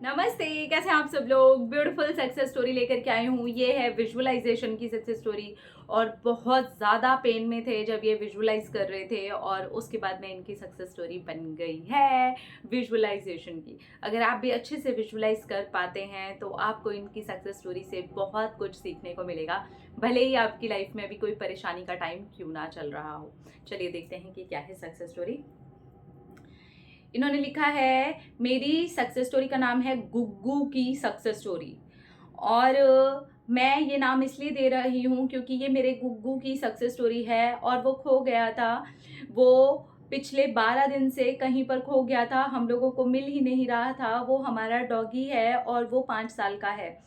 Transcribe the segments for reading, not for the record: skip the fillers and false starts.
नमस्ते, कैसे हैं आप सब लोग। ब्यूटीफुल सक्सेस स्टोरी लेकर के आई हूँ। ये है विजुअलाइजेशन की सक्सेस स्टोरी और बहुत ज़्यादा पेन में थे जब ये विजुअलाइज कर रहे थे और उसके बाद में इनकी सक्सेस स्टोरी बन गई है विजुअलाइजेशन की। अगर आप भी अच्छे से विजुअलाइज कर पाते हैं तो आपको इनकी सक्सेस स्टोरी से बहुत कुछ सीखने को मिलेगा, भले ही आपकी लाइफ में अभी कोई परेशानी का टाइम क्यों ना चल रहा हो। चलिए देखते हैं कि क्या है सक्सेस स्टोरी। इन्होंने लिखा है, मेरी सक्सेस स्टोरी का नाम है गुग्गू की सक्सेस स्टोरी। और मैं ये नाम इसलिए दे रही हूँ क्योंकि ये मेरे गुग्गू की सक्सेस स्टोरी है और वो खो गया था। वो पिछले 12 दिन से कहीं पर खो गया था, हम लोगों को मिल ही नहीं रहा था। वो हमारा डॉगी है और वो 5 साल का है।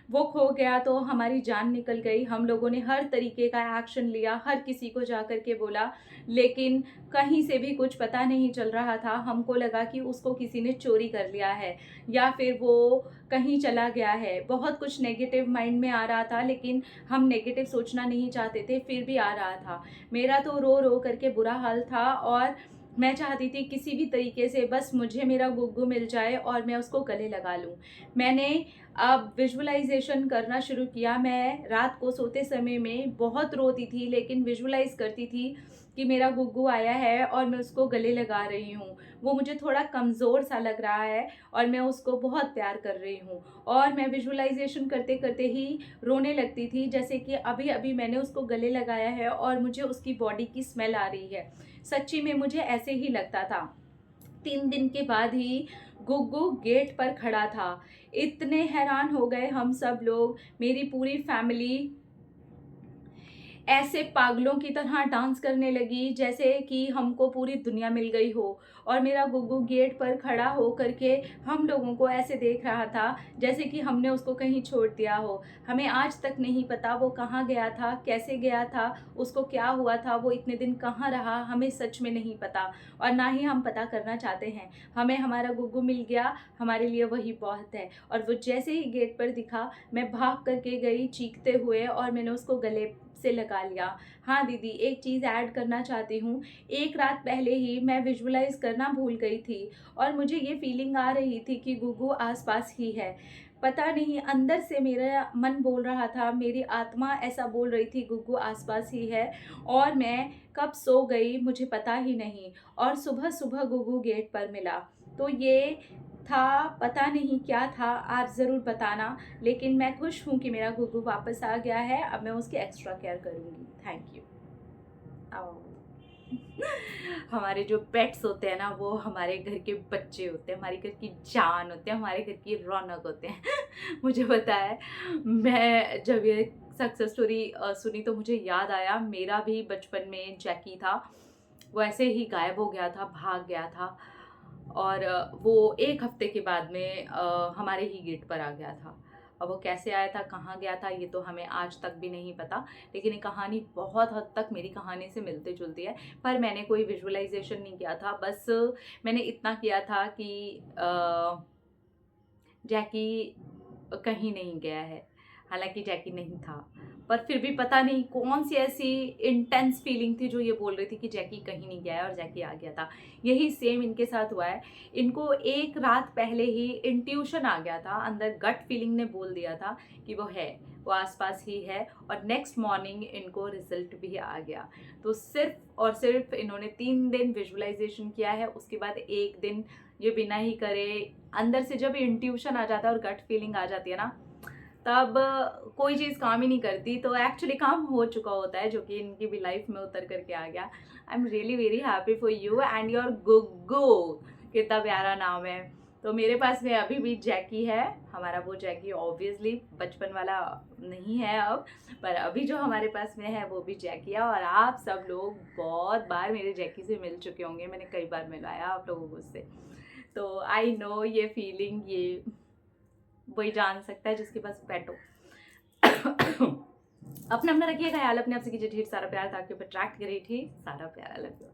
वो खो गया तो हमारी जान निकल गई। हम लोगों ने हर तरीके का एक्शन लिया, हर किसी को जा कर के बोला, लेकिन कहीं से भी कुछ पता नहीं चल रहा था। हमको लगा कि उसको किसी ने चोरी कर लिया है या फिर वो कहीं चला गया है। बहुत कुछ नेगेटिव माइंड में आ रहा था, लेकिन हम नेगेटिव सोचना नहीं चाहते थे, फिर भी आ रहा था। मेरा तो रो रो करके बुरा हाल था और मैं चाहती थी किसी भी तरीके से बस मुझे मेरा गुग्गू मिल जाए और मैं उसको गले लगा लूँ। मैंने अब विजुअलाइजेशन करना शुरू किया। मैं रात को सोते समय में बहुत रोती थी, लेकिन विजुअलाइज करती थी कि मेरा गुग्गू आया है और मैं उसको गले लगा रही हूँ। वो मुझे थोड़ा कमज़ोर सा लग रहा है और मैं उसको बहुत प्यार कर रही हूँ। और मैं विजुअलाइजेशन करते करते ही रोने लगती थी, जैसे कि अभी अभी मैंने उसको गले लगाया है और मुझे उसकी बॉडी की स्मेल आ रही है। सच्ची में मुझे ऐसे ही लगता था। 3 दिन के बाद ही गुग्गू गेट पर खड़ा था। इतने हैरान हो गए हम सब लोग, मेरी पूरी फैमिली ऐसे पागलों की तरह डांस करने लगी जैसे कि हमको पूरी दुनिया मिल गई हो। और मेरा गुग्गू गेट पर खड़ा हो करके हम लोगों को ऐसे देख रहा था जैसे कि हमने उसको कहीं छोड़ दिया हो। हमें आज तक नहीं पता वो कहाँ गया था, कैसे गया था, उसको क्या हुआ था, वो इतने दिन कहाँ रहा, हमें सच में नहीं पता और ना ही हम पता करना चाहते हैं। हमें हमारा गुग्गू मिल गया, हमारे लिए वही बहुत है। और वो जैसे ही गेट पर दिखा, मैं भाग करके गई चीखते हुए और मैंने उसको गले से लगा लिया। हाँ दीदी, एक चीज़ ऐड करना चाहती हूँ। एक रात पहले ही मैं विजुअलाइज करना भूल गई थी और मुझे ये फीलिंग आ रही थी कि गुग्गू आसपास ही है। पता नहीं, अंदर से मेरा मन बोल रहा था, मेरी आत्मा ऐसा बोल रही थी गुग्गू आसपास ही है। और मैं कब सो गई मुझे पता ही नहीं और सुबह सुबह गुग्गू गेट पर मिला। तो ये था, पता नहीं क्या था, आप ज़रूर बताना। लेकिन मैं खुश हूँ कि मेरा गुग्गू वापस आ गया है। अब मैं उसकी एक्स्ट्रा केयर करूँगी। Thank you. हमारे जो पेट्स होते हैं ना, वो हमारे घर के बच्चे होते हैं, हमारे घर की जान होते हैं, हमारे घर की रौनक होते हैं। मुझे पता है, मैं जब ये सक्सेस स्टोरी सुनी तो मुझे याद आया, मेरा भी बचपन में जैकी था। वो ऐसे ही गायब हो गया था, भाग गया था और वो 1 हफ्ते के बाद में हमारे ही गेट पर आ गया था। अब वो कैसे आया था, कहाँ गया था, ये तो हमें आज तक भी नहीं पता। लेकिन ये कहानी बहुत हद तक मेरी कहानी से मिलती-जुलती है। पर मैंने कोई विजुअलाइज़ेशन नहीं किया था, बस मैंने इतना किया था कि जैकी कहीं नहीं गया है। हालाँकि जैकी नहीं था, पर फिर भी पता नहीं कौन-सी ऐसी इंटेंस फीलिंग थी जो ये बोल रही थी कि जैकी कहीं नहीं गया है और जैकी आ गया था। यही सेम इनके साथ हुआ है। इनको 1 रात पहले ही इंट्यूशन आ गया था, अंदर गट फीलिंग ने बोल दिया था कि वो है, वो आस-पास ही है और नेक्स्ट मॉर्निंग इनको रिज़ल्ट भी आ गया। तो सिर्फ़ और सिर्फ़ इन्होंने 3 दिन विजुअलाइज़ेशन किया है, उसके बाद 1 दिन ये बिना ही करे, अंदर से जब इंट्यूशन आ जाता है और गट फीलिंग आ जाती है ना, तब कोई चीज़ काम ही नहीं करती। तो एक्चुअली काम हो चुका होता है, जो कि इनकी भी लाइफ में उतर करके आ गया। I am really very happy for you and your Guggu. कितना प्यारा नाम है। तो मेरे पास में अभी भी जैकी है। हमारा वो जैकी ऑब्वियसली बचपन वाला नहीं है अब, पर अभी जो हमारे पास में है वो भी जैकी है। और आप सब लोग बहुत बार मेरे जैकी से मिल चुके होंगे, मैंने कई बार मिलाया आप लोगों को उससे। तो आई नो ये फीलिंग, ये वही जान सकता है जिसके पास पेट हो। अपना अपना रखिए ख्याल, अपने आप से कीजिए ढेर सारा प्यार, ताकि ऊपर ट्रैक्ट करे ढेर सारा प्यार। Love you.